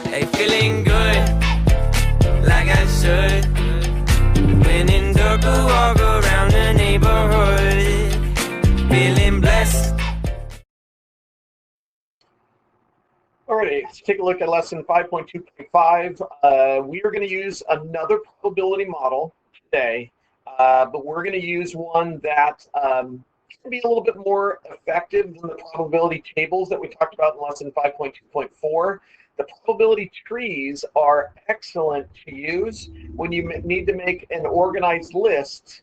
Hey, feeling good, like I should. When in dark, I walk around the neighborhood, feeling blessed. Alrighty, let's take a look at lesson 5.2.5. We are going to use another probability model today, but we're going to use one that can be a little bit more effective than the probability tables that we talked about in lesson 5.2.4. The probability trees are excellent to use when you need to make an organized list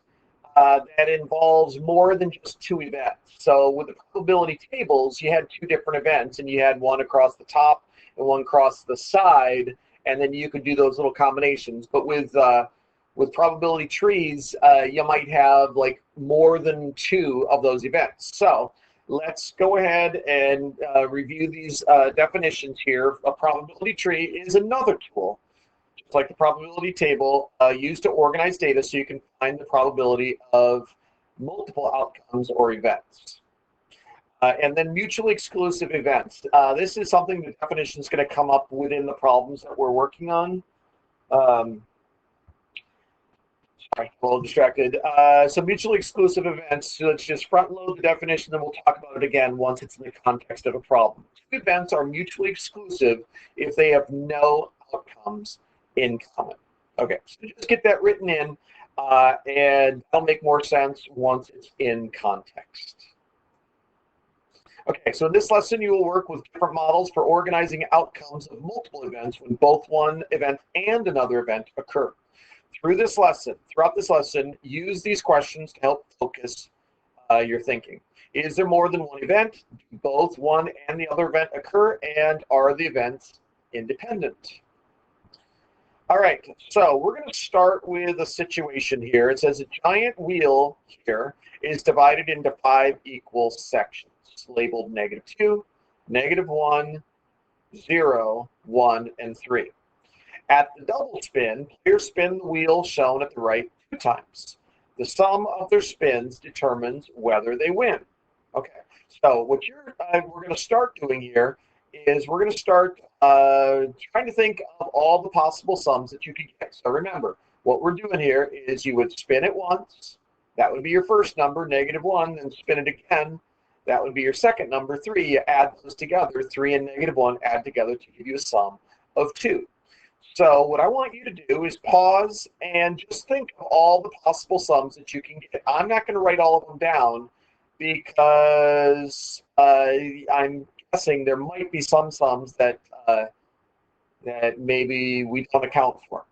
that involves more than just two events. So with the probability tables, you had two different events, and you had one across the top and one across the side, and then you could do those little combinations. But with probability trees, you might have like more than two of those events. So let's go ahead and review these definitions here. A probability tree is another tool, just like the probability table, used to organize data so you can find the probability of multiple outcomes or events. And then mutually exclusive events. This is something the definition is going to come up within the problems that we're working on. Sorry, a little distracted. So mutually exclusive events, so let's just front load the definition, and we'll talk about it again once it's in the context of a problem. Two events are mutually exclusive if they have no outcomes in common. Okay, so just get that written in, and that'll make more sense once it's in context. Okay, so in this lesson, you will work with different models for organizing outcomes of multiple events when both one event and another event occur. Throughout this lesson, use these questions to help focus your thinking. Is there more than one event? Do both one and the other event occur? And are the events independent? All right, so we're going to start with a situation here. It says a giant wheel here is divided into 5 equal sections, labeled -2, -1, 0, 1, and 3. At the double spin, players spin the wheel shown at the right 2 times. The sum of their spins determines whether they win. Okay, so what we're going to start doing here is we're going to start trying to think of all the possible sums that you could get. So remember, what we're doing here is you would spin it once. That would be your first number, -1, then spin it again. That would be your second number, 3. You add those together. 3 and -1 add together to give you a sum of 2. So what I want you to do is pause and just think of all the possible sums that you can get. I'm not going to write all of them down because I'm guessing there might be some sums that maybe we don't account for.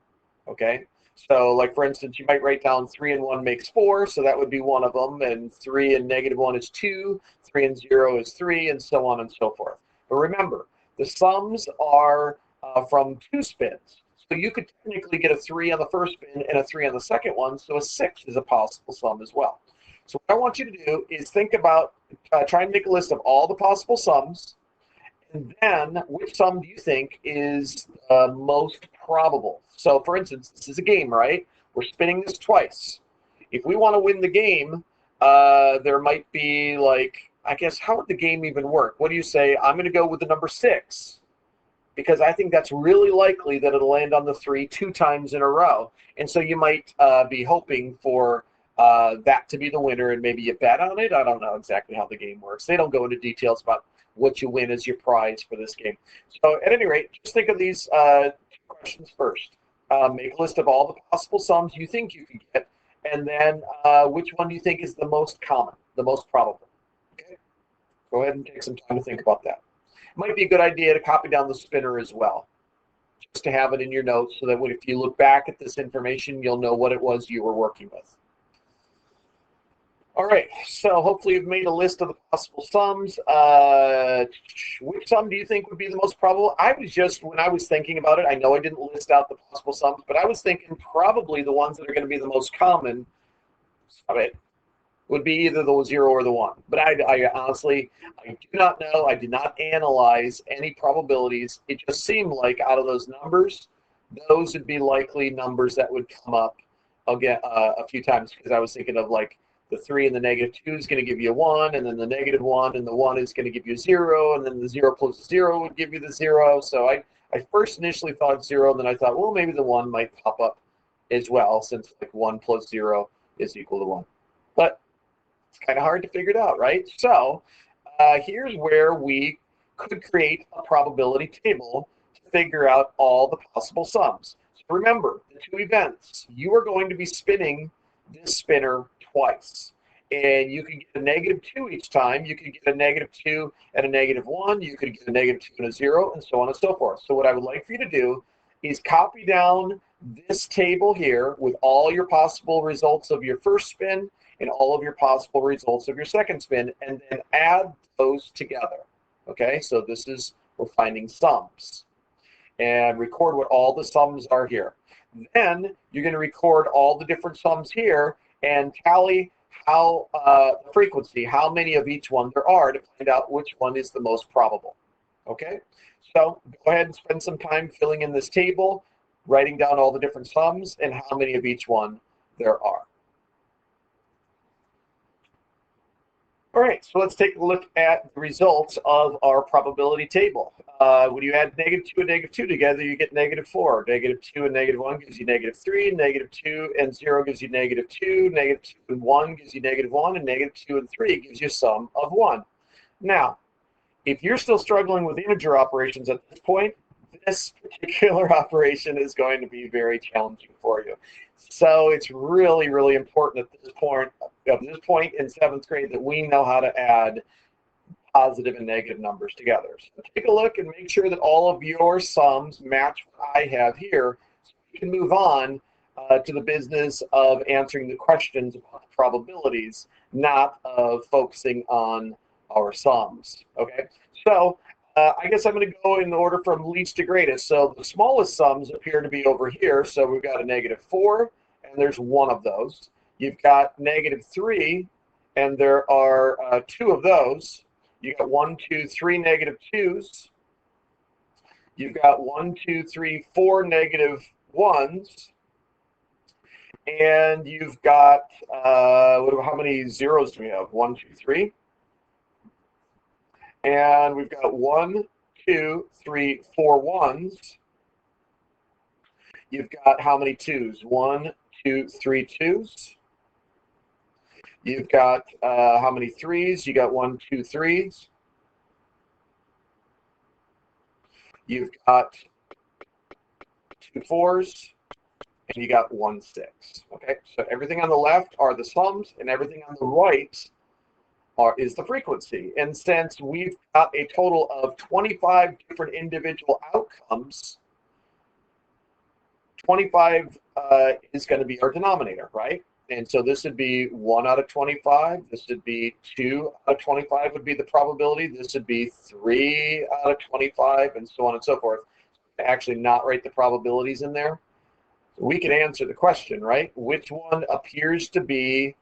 Okay, so like for instance, you might write down 3 and 1 makes 4, so that would be one of them, and 3 and -1 is 2, 3 and 0 is 3, and so on and so forth. But remember, the sums are from 2 spins. So you could technically get a 3 on the first spin and a 3 on the second one, so a 6 is a possible sum as well. So what I want you to do is think about, try and make a list of all the possible sums, and then which sum do you think is most probable? So for instance, this is a game, right? We're spinning this twice. If we want to win the game, there might be like, I guess, how would the game even work? What do you say? I'm going to go with the number 6. Because I think that's really likely that it'll land on the 3 2 times in a row. And so you might be hoping for that to be the winner, and maybe you bet on it. I don't know exactly how the game works. They don't go into details about what you win as your prize for this game. So at any rate, just think of these 2 questions first. Make a list of all the possible sums you think you could get, and then which one do you think is the most common, the most probable? Okay, go ahead and take some time to think about that. Might be a good idea to copy down the spinner as well, just to have it in your notes so that if you look back at this information, you'll know what it was you were working with. All right, so hopefully you've made a list of the possible sums. Which sum do you think would be the most probable? When I was thinking about it, I know I didn't list out the possible sums, but I was thinking probably the ones that are going to be the most common would be either the 0 or the 1. But I honestly, I do not know. I did not analyze any probabilities. It just seemed like out of those numbers, those would be likely numbers that would come up again a few times, because I was thinking of like the 3 and the -2 is going to give you a 1, and then the -1 and the 1 is going to give you 0, and then the 0 plus 0 would give you the 0. So I I first initially thought 0, then I thought, well, maybe the 1 might pop up as well, since like 1 plus 0 is equal to 1. But it's kind of hard to figure it out, right? So here's where we could create a probability table to figure out all the possible sums. So remember, the two events, you are going to be spinning this spinner twice. And you can get a -2 each time. You can get a -2 and a -1. You could get a -2 and a 0, and so on and so forth. So what I would like for you to do is copy down this table here with all your possible results of your first spin and all of your possible results of your second spin, and then add those together. Okay, so this is, we're finding sums. And record what all the sums are here. Then you're going to record all the different sums here and tally how the frequency, how many of each one there are, to find out which one is the most probable. Okay, so go ahead and spend some time filling in this table, writing down all the different sums and how many of each one there are. All right, so let's take a look at the results of our probability table. When you add -2 and -2 together, you get -4. -2 and -1 gives you -3. -2 and 0 gives you -2. -2 and 1 gives you -1. And -2 and 3 gives you a sum of 1. Now, if you're still struggling with integer operations at this point, this particular operation is going to be very challenging for you. So it's really, really important at this point in 7th grade that we know how to add positive and negative numbers together. So take a look and make sure that all of your sums match what I have here, so we can move on to the business of answering the questions about the probabilities, not of focusing on our sums. Okay, so I guess I'm going to go in order from least to greatest. So the smallest sums appear to be over here. So we've got a -4, and there's one of those. You've got -3, and there are 2 of those. You got 1, 2, 3 -2s. You've got 1, 2, 3, 4 -1s. And you've got, how many zeros do we have? 1, 2, 3. And we've got 1, 2, 3, 4 1s. You've got how many 2s? 1, 2, 3 2s. You've got how many 3s? You got 1, 2 3s. You've got 2 4s, and you got 1 6. Okay, so everything on the left are the sums, and everything on the right is the frequency. And since we've got a total of 25 different individual outcomes, 25 is going to be our denominator, right? And so this would be 1 out of 25. This would be 2 out of 25 would be the probability. This would be 3 out of 25, and so on and so forth. Actually not write the probabilities in there. We can answer the question, right? Which one appears to be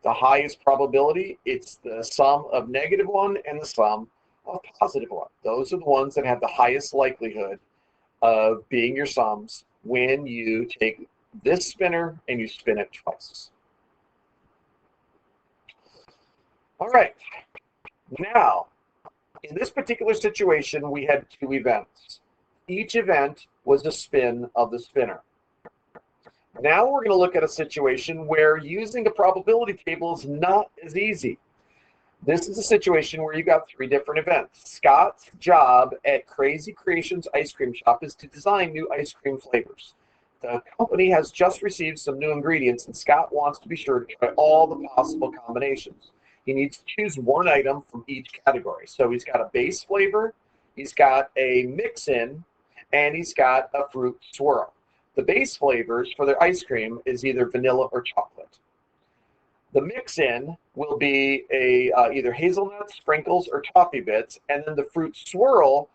the highest probability? It's the sum of -1 and the sum of +1. Those are the ones that have the highest likelihood of being your sums when you take this spinner and you spin it twice. All right. Now, in this particular situation, we had 2 events. Each event was a spin of the spinner. Now we're going to look at a situation where using a probability table is not as easy. This is a situation where you got 3 different events. Scott's job at Crazy Creations Ice Cream Shop is to design new ice cream flavors. The company has just received some new ingredients, and Scott wants to be sure to try all the possible combinations. He needs to choose one item from each category. So he's got a base flavor, he's got a mix-in, and he's got a fruit swirl. The base flavors for their ice cream is either vanilla or chocolate. The mix-in will be either hazelnuts, sprinkles, or toffee bits, and then the fruit swirl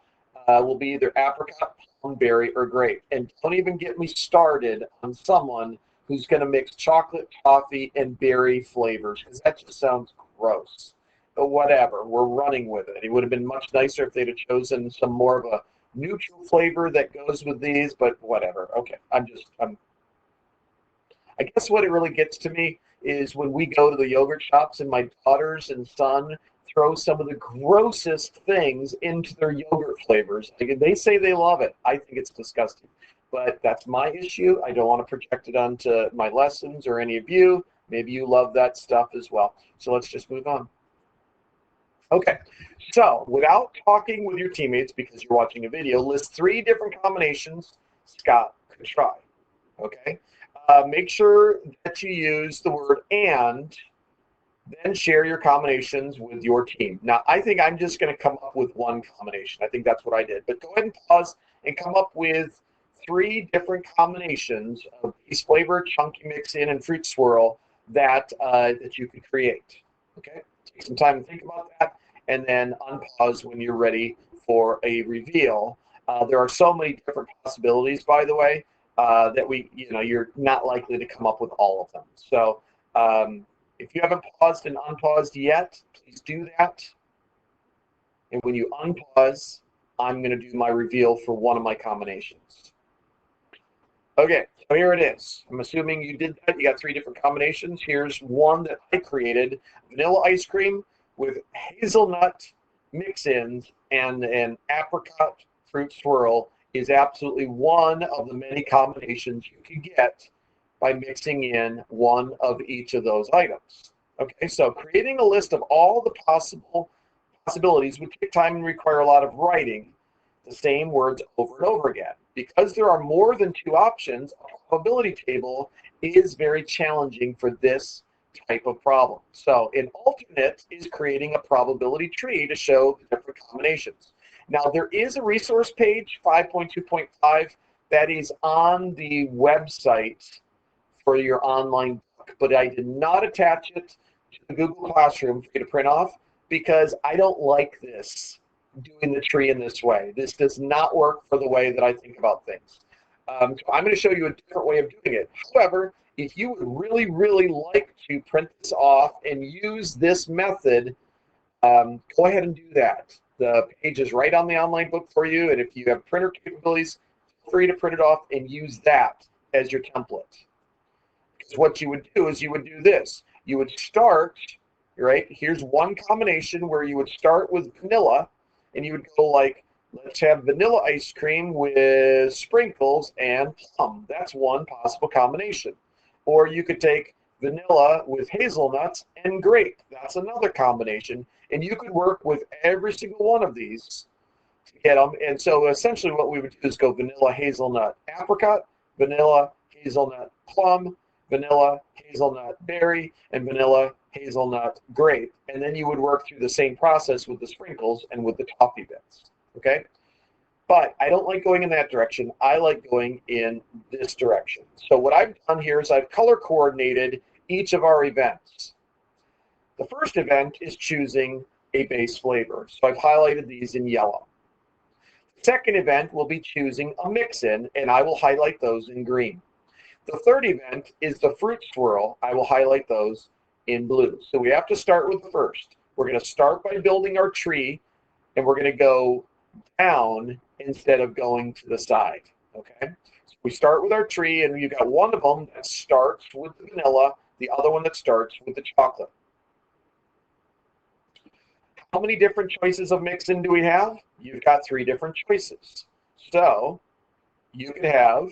will be either apricot, plum, berry, or grape. And don't even get me started on someone who's going to mix chocolate, toffee, and berry flavors, because that just sounds gross. But whatever, we're running with it. It would have been much nicer if they'd have chosen some more of a neutral flavor that goes with these, but whatever. Okay, I guess what it really gets to me is when we go to the yogurt shops and my daughters and son throw some of the grossest things into their yogurt flavors. They say they love it. I think it's disgusting. But that's my issue. I don't want to project it onto my lessons or any of you. Maybe you love that stuff as well. So let's just move on. Okay, so without talking with your teammates because you're watching a video, list 3 different combinations Scott could try. Okay, make sure that you use the word and, then share your combinations with your team. Now, I think I'm just going to come up with one combination. I think that's what I did. But go ahead and pause and come up with 3 different combinations of base flavor, chunky mix-in, and fruit swirl that you could create. Okay, take some time to think about that, and then unpause when you're ready for a reveal. There are so many different possibilities, by the way, that you're not likely to come up with all of them. So if you haven't paused and unpaused yet, please do that. And when you unpause, I'm going to do my reveal for one of my combinations. Okay, so here it is. I'm assuming you did that. You got 3 different combinations. Here's one that I created. Vanilla ice cream with hazelnut mix-ins and an apricot fruit swirl is absolutely one of the many combinations you can get by mixing in one of each of those items. Okay, so creating a list of all the possibilities would take time and require a lot of writing the same words over and over again. Because there are more than 2 options, a probability table is very challenging for this type of problem. So an alternate is creating a probability tree to show the different combinations. Now there is a resource page, 5.2.5, that is on the website for your online book, but I did not attach it to the Google Classroom for you to print off because I don't like this, doing the tree in this way. This does not work for the way that I think about things. So I'm going to show you a different way of doing it. However, if you would really, really like to print this off and use this method, go ahead and do that. The page is right on the online book for you, and if you have printer capabilities, feel free to print it off and use that as your template. Because what you would do is you would do this. You would start, right? Here's one combination where you would start with vanilla, and you would go like, let's have vanilla ice cream with sprinkles and plum. That's one possible combination. Or you could take vanilla with hazelnuts and grape. That's another combination. And you could work with every single one of these to get them. And so essentially what we would do is go vanilla, hazelnut, apricot, vanilla, hazelnut, plum, vanilla, hazelnut, berry, and vanilla, hazelnut, grape. And then you would work through the same process with the sprinkles and with the toffee bits. Okay? But I don't like going in that direction. I like going in this direction. So what I've done here is I've color coordinated each of our events. The first event is choosing a base flavor. So I've highlighted these in yellow. The second event will be choosing a mix-in, and I will highlight those in green. The third event is the fruit swirl. I will highlight those in blue. So we have to start with the first. We're going to start by building our tree, and we're going to go down instead of going to the side. Okay, so we start with our tree, and you've got one of them that starts with the vanilla, the other one that starts with the chocolate. How many different choices of mix-in do we have? You've got 3 different choices. So you could have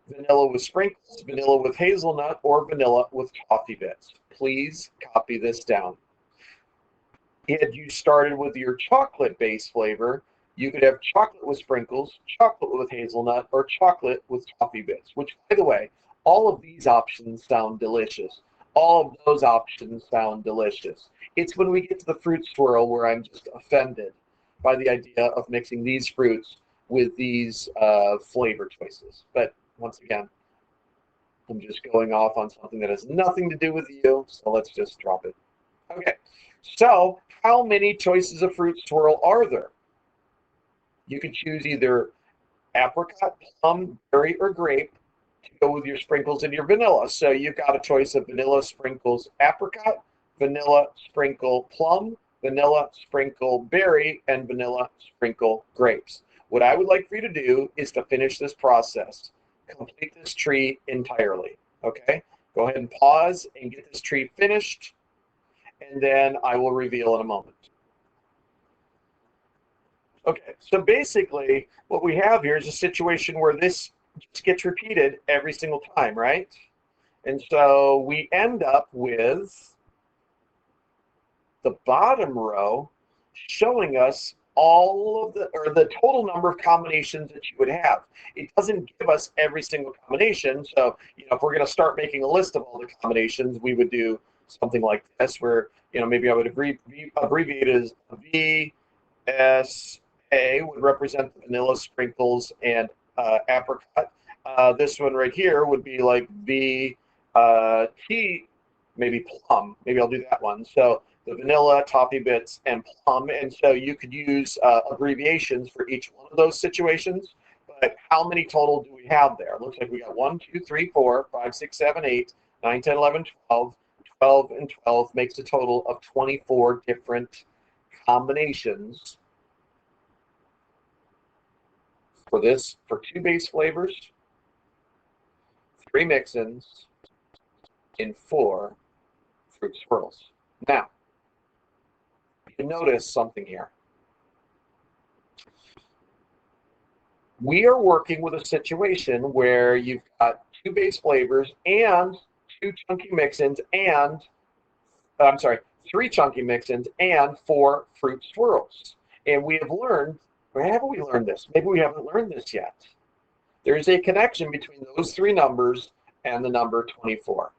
vanilla with sprinkles, vanilla with hazelnut, or vanilla with toffee bits. Please copy this down. If you started with your chocolate base flavor, you could have chocolate with sprinkles, chocolate with hazelnut, or chocolate with toffee bits, which, by the way, all of these options sound delicious. All of those options sound delicious. It's when we get to the fruit swirl where I'm just offended by the idea of mixing these fruits with these flavor choices. But once again, I'm just going off on something that has nothing to do with you, so let's just drop it. Okay, so how many choices of fruit swirl are there? You can choose either apricot, plum, berry, or grape to go with your sprinkles and your vanilla. So you've got a choice of vanilla, sprinkles, apricot, vanilla, sprinkle, plum, vanilla, sprinkle, berry, and vanilla, sprinkle, grapes. What I would like for you to do is to finish this process. Complete this tree entirely, okay? Go ahead and pause and get this tree finished, and then I will reveal in a moment. Okay, so basically what we have here is a situation where this just gets repeated every single time, right? And so we end up with the bottom row showing us all of the total number of combinations that you would have. It doesn't give us every single combination. So, if we're going to start making a list of all the combinations, we would do something like this, where, maybe I would abbreviate it as VSA would represent the vanilla, sprinkles, and apricot. This one right here would be like VT, maybe plum. Maybe I'll do that one. So the vanilla, toffee bits, and plum. And so you could use abbreviations for each one of those situations. But how many total do we have there? It looks like we got 1, 2, 3, 4, 5, 6, 7, 8, 9, 10, 11, 12. 12 and 12 makes a total of 24 different combinations for 2 base flavors, 3 mix-ins, and 4 fruit swirls. Now, you notice something here. We are working with a situation where you've got 2 base flavors and 2 chunky mix-ins and, 3 chunky mix-ins and 4 fruit swirls. And we have learned, or haven't we learned this? Maybe we haven't learned this yet. There's a connection between those 3 numbers and the number 24.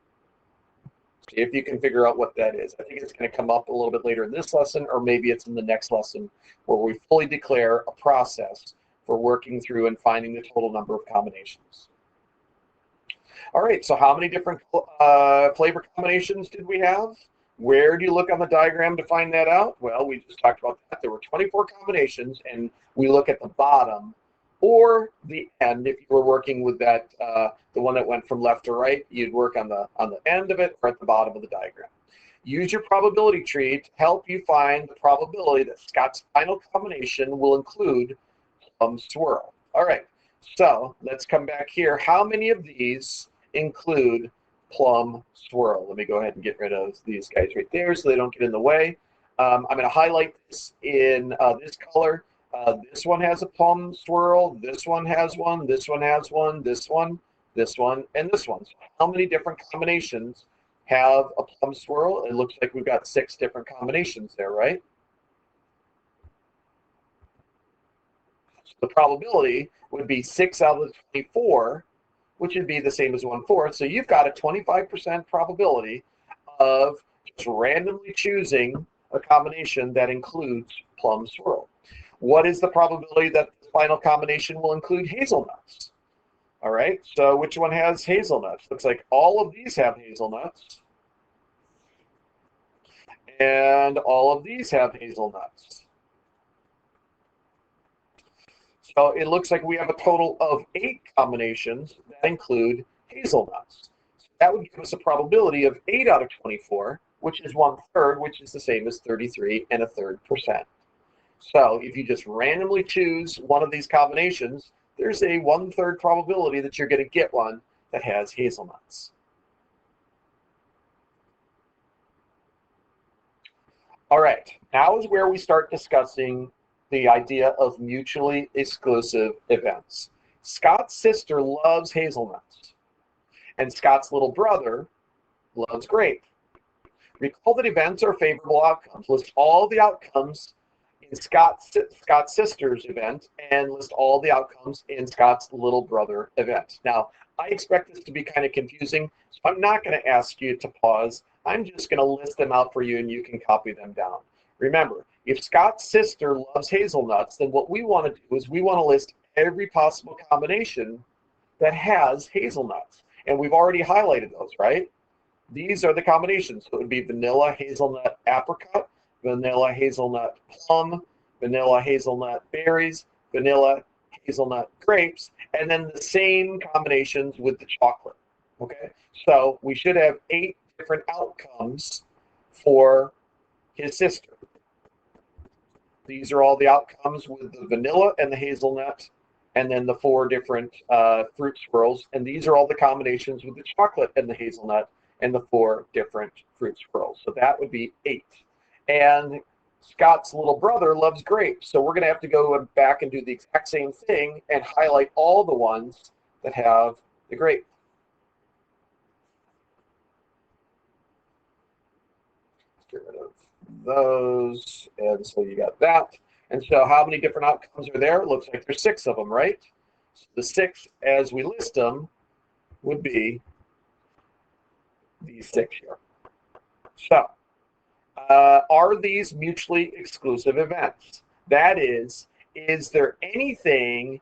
See if you can figure out what that is. I think it's going to come up a little bit later in this lesson, or maybe it's in the next lesson where we fully declare a process for working through and finding the total number of combinations. All right, so how many different flavor combinations did we have? Where do you look on the diagram to find that out? Well, we just talked about that. There were 24 combinations, and we look at the bottom or the end. If you were working with that, the one that went from left to right, you'd work on the end of it or at the bottom of the diagram. Use your probability tree to help you find the probability that Scott's final combination will include plum swirl. All right, so let's come back here. How many of these include plum swirl? Let me go ahead and get rid of these guys right there so they don't get in the way. I'm going to highlight this in this color. This one has a plum swirl. This one has one. This one has one. This one, and this one. So how many different combinations have a plum swirl? It looks like we've got 6 different combinations there, right? So the probability would be 6 out of the 24, which would be the same as 1/4. So you've got a 25% probability of just randomly choosing a combination that includes plum swirl. What is the probability that the final combination will include hazelnuts? All right, so which one has hazelnuts? Looks like all of these have hazelnuts. And all of these have hazelnuts. So it looks like we have a total of 8 combinations that include hazelnuts. So that would give us a probability of 8 out of 24, which is 1/3, which is the same as 33 1/3%. So if you just randomly choose one of these combinations, there's a 1/3 probability that you're going to get one that has hazelnuts. All right, now is where we start discussing the idea of mutually exclusive events. Scott's sister loves hazelnuts, and Scott's little brother loves grape. Recall that events are favorable outcomes. List all the outcomes in Scott's sister's event and list all the outcomes in Scott's little brother event. Now, I expect this to be kind of confusing, so I'm not going to ask you to pause. I'm just going to list them out for you and you can copy them down. Remember, if Scott's sister loves hazelnuts, then what we want to do is we want to list every possible combination that has hazelnuts. And we've already highlighted those, right? These are the combinations. So it would be vanilla, hazelnut, apricot, vanilla, hazelnut, plum, vanilla, hazelnut, berries, vanilla, hazelnut, grapes, and then the same combinations with the chocolate. Okay, so we should have 8 different outcomes for his sister. These are all the outcomes with the vanilla and the hazelnut, and then the 4 different fruit swirls. And these are all the combinations with the chocolate and the hazelnut and the 4 different fruit swirls. So that would be 8. And Scott's little brother loves grapes. So we're going to have to go back and do the exact same thing and highlight all the ones that have the grape. Get rid of those. And so you got that. And so how many different outcomes are there? It looks like there's 6 of them, right? So the 6, as we list them, would be these 6 here. So are these mutually exclusive events? That is there anything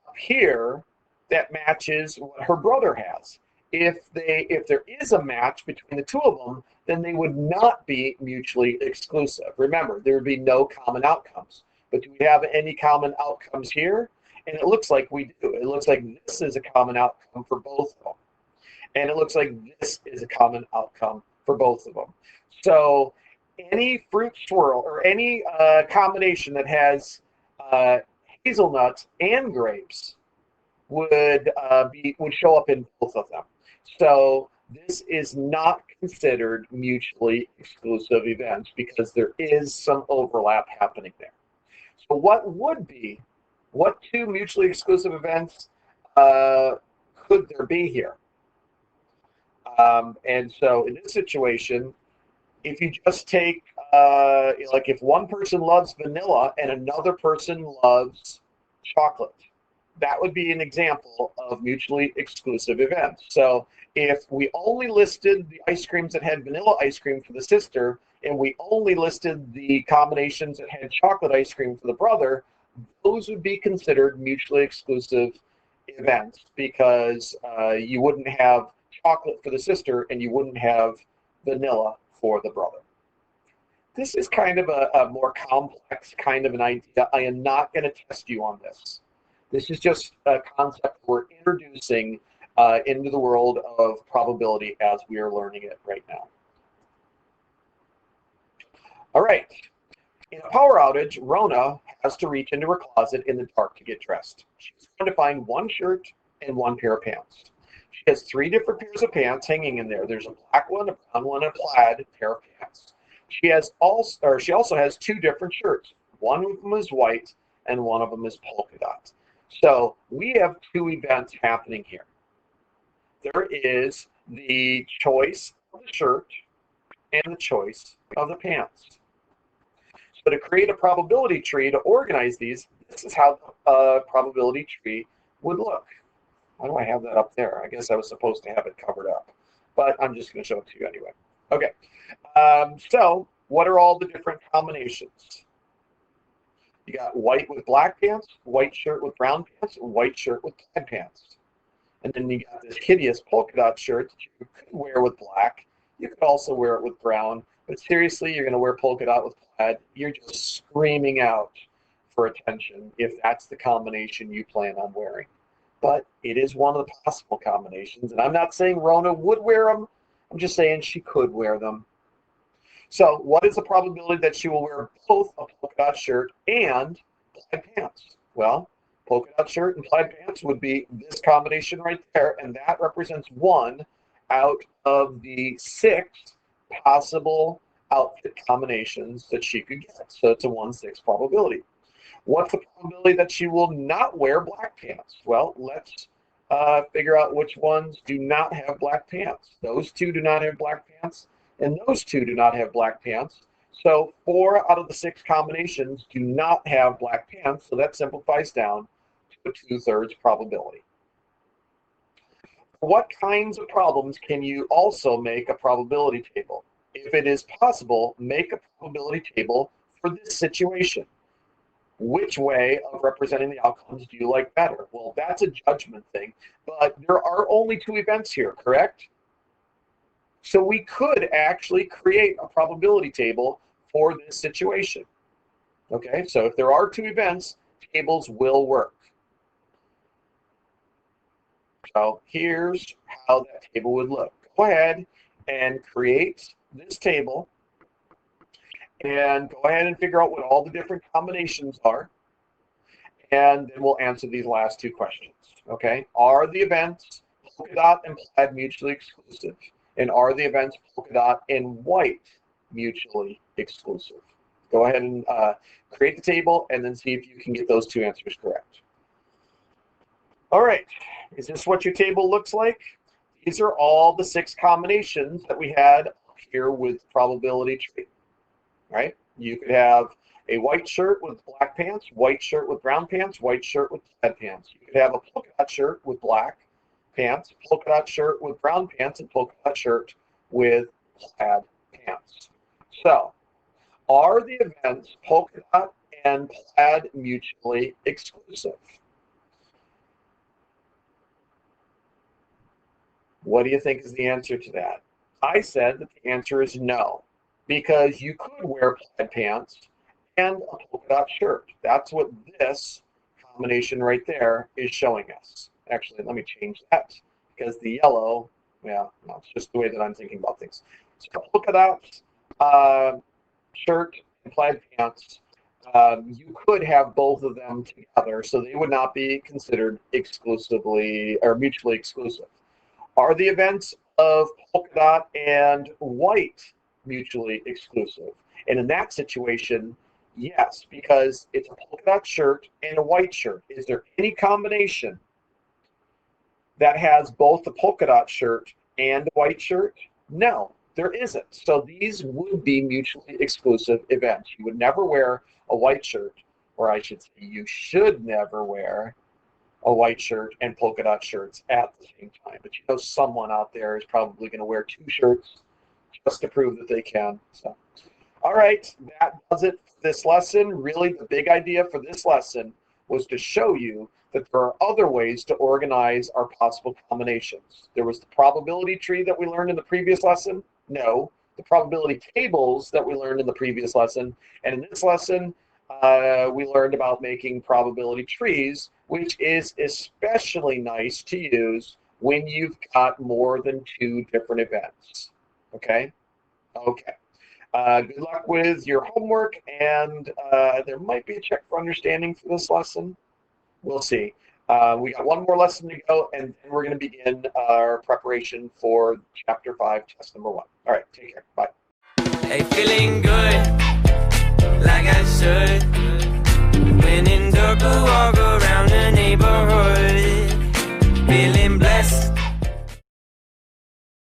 up here that matches what her brother has? If there is a match between the 2 of them, then they would not be mutually exclusive. Remember, there would be no common outcomes. But do we have any common outcomes here? And it looks like we do. It looks like this is a common outcome for both of them. And it looks like this is a common outcome for both of them. So any fruit swirl or any combination that has hazelnuts and grapes would show up in both of them. So this is not considered mutually exclusive events because there is some overlap happening there. So what 2 mutually exclusive events could there be here? And so in this situation, if you just take, like if one person loves vanilla and another person loves chocolate, that would be an example of mutually exclusive events. So if we only listed the ice creams that had vanilla ice cream for the sister, and we only listed the combinations that had chocolate ice cream for the brother, those would be considered mutually exclusive events because you wouldn't have chocolate for the sister and you wouldn't have vanilla for the brother. This is kind of a more complex kind of an idea. I am not going to test you on this. This is just a concept we're introducing into the world of probability as we are learning it right now. All right. In a power outage, Rona has to reach into her closet in the dark to get dressed. She's going to find one shirt and one pair of pants. She has 3 different pairs of pants hanging in there. There's a black one, a brown one, and a plaid pair of pants. She also has 2 different shirts. One of them is white and one of them is polka dot. So we have 2 events happening here. There is the choice of the shirt and the choice of the pants. So to create a probability tree to organize these, this is how a probability tree would look. Why do I have that up there? I guess I was supposed to have it covered up, but I'm just going to show it to you anyway. Okay, so what are all the different combinations? You got white with black pants, white shirt with brown pants, white shirt with plaid pants. And then you got this hideous polka dot shirt that you could wear with black. You could also wear it with brown, but seriously, you're going to wear polka dot with plaid. You're just screaming out for attention if that's the combination you plan on wearing. But it is one of the possible combinations, and I'm not saying Rona would wear them. I'm just saying she could wear them. So what is the probability that she will wear both a polka dot shirt and plaid pants? Well, polka dot shirt and plaid pants would be this combination right there, and that represents 1 out of the 6 possible outfit combinations that she could get. So it's a 1/6 probability. What's the probability that she will not wear black pants? Well, let's figure out which ones do not have black pants. Those 2 do not have black pants, and those 2 do not have black pants. So 4 out of the 6 combinations do not have black pants, so that simplifies down to a 2/3 probability. For what kinds of problems can you also make a probability table? If it is possible, make a probability table for this situation. Which way of representing the outcomes do you like better? Well, that's a judgment thing, but there are only 2 events here, correct? So we could actually create a probability table for this situation. Okay, so if there are 2 events, tables will work. So here's how that table would look. Go ahead and create this table. And go ahead and figure out what all the different combinations are. And then we'll answer these last 2 questions. Okay, are the events polka dot and plaid mutually exclusive? And are the events polka dot and white mutually exclusive? Go ahead and create the table and then see if you can get those two answers correct. All right, is this what your table looks like? These are all the 6 combinations that we had here with probability tree, right? You could have a white shirt with black pants, white shirt with brown pants, white shirt with plaid pants. You could have a polka dot shirt with black pants, polka dot shirt with brown pants, and polka dot shirt with plaid pants. So, are the events polka dot and plaid mutually exclusive? What do you think is the answer to that? I said that the answer is no, because you could wear plaid pants and a polka dot shirt. That's what this combination right there is showing us. Actually, let me change that, because the yellow, yeah, no, it's just the way that I'm thinking about things. So polka dot shirt and plaid pants, you could have both of them together, so they would not be considered exclusively or mutually exclusive. Are the events of polka dot and white mutually exclusive? And in that situation, yes, because it's a polka dot shirt and a white shirt. Is there any combination that has both the polka dot shirt and the white shirt? No, there isn't. So these would be mutually exclusive events. You would never wear a white shirt, or I should say you should never wear a white shirt and polka dot shirts at the same time. But you know someone out there is probably going to wear 2 shirts just to prove that they can. So, all right, that does it for this lesson. Really, the big idea for this lesson was to show you that there are other ways to organize our possible combinations. There was the probability tree that we learned in the previous lesson. No. The probability tables that we learned in the previous lesson. And in this lesson, we learned about making probability trees, which is especially nice to use when you've got more than 2 different events. Okay? Okay. Good luck with your homework, and there might be a check for understanding for this lesson. We'll see. We got one more lesson to go, and then we're going to begin our preparation for Chapter 5, Test Number 1. All right, take care. Bye. Hey, feeling good, like I should.